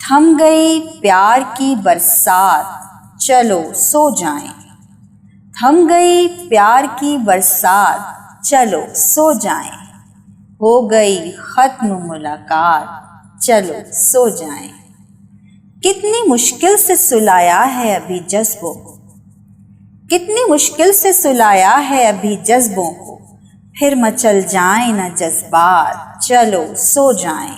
تھم گئی پیار کی برسات چلو سو جائیں، تھم گئی پیار کی برسات چلو سو جائیں، ہو گئی ختم ملاقات چلو سو جائیں۔ کتنی مشکل سے سلایا ہے ابھی جذبوں کو، کتنی مشکل سے سلایا ہے ابھی جذبوں کو، پھر مچل جائیں نہ جذبات چلو سو جائیں۔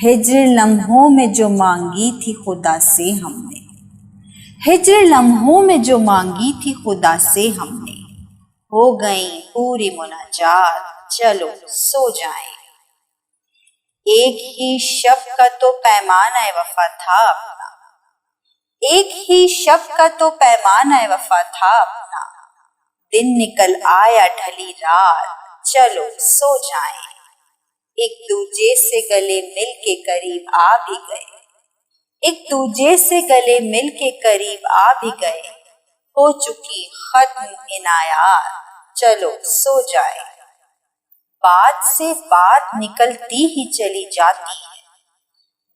ہجر لمحوں میں جو مانگی تھی خدا سے ہم نے، ہجر لمحوں میں جو مانگی تھی خدا سے ہم نے، ہو گئیں پوری مناجات چلو سو جائیں۔ ایک ہی شب کا تو پیمانہ وفا تھا اپنا، ایک ہی شب کا تو پیمانہ وفا تھا اپنا، دن نکل آیا ڈھلی رات چلو سو جائیں۔ ایک دوجے سے گلے مل کے قریب آ بھی گئے، ایک دوجے سے گلے مل کے قریب آ بھی گئے، ہو چکی ختم عنایات چلو سو جائیں۔ بات سے بات نکلتی ہی چلی جاتی ہے،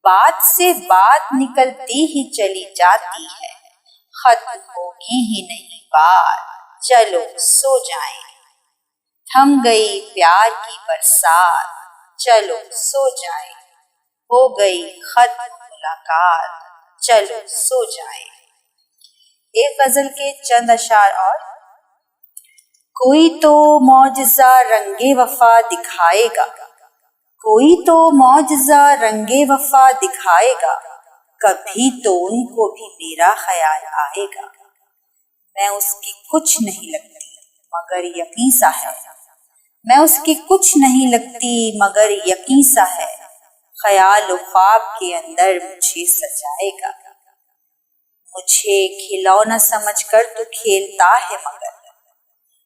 بات سے بات نکلتی ہی چلی جاتی ہے، ختم ہوگی ہی نہیں بات چلو سو جائیں۔ تھم گئی پیار کی برسات چلو سو جائیں، ہو گئی ختم ملاقات چلو سو جائیں۔ ایک غزل کے چند اشعار اور۔ کوئی تو معجزہ رنگ وفا دکھائے گا، کوئی تو معجزہ رنگ وفا دکھائے گا، کبھی تو ان کو بھی میرا خیال آئے گا۔ میں اس کی کچھ نہیں لگتی مگر یقین سا ہے، میں اس کی کچھ نہیں لگتی مگر یقین سا ہے، خیال و خواب کے اندر مجھے سجائے گا۔ مجھے کھلونا سمجھ کر تو کھیلتا ہے مگر،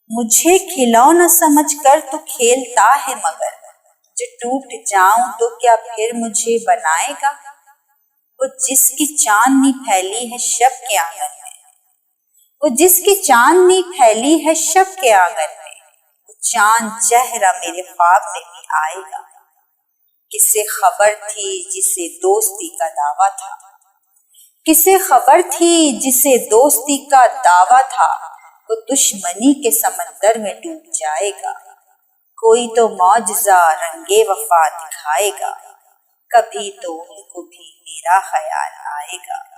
مجھے کھلونا سمجھ کر تو کھیلتا ہے مگر، جو ٹوٹ جاؤں تو کیا پھر مجھے بنائے گا۔ وہ جس کی چاندنی پھیلی ہے شب کے آنگن میں، وہ جس کی چاندنی پھیلی ہے شب کے آنگن میں، وہ چاند چہرہ میرے خواب میں بھی آئے گا۔ کسے خبر تھی جسے دوستی کا دعویٰ تھا، کسے خبر تھی جسے دوستی کا دعویٰ تھا، وہ دشمنی کے سمندر میں ڈوب جائے گا۔ کوئی تو معجزہ رنگ وفا دکھائے گا، کبھی تو ان کو بھی میرا خیال آئے گا۔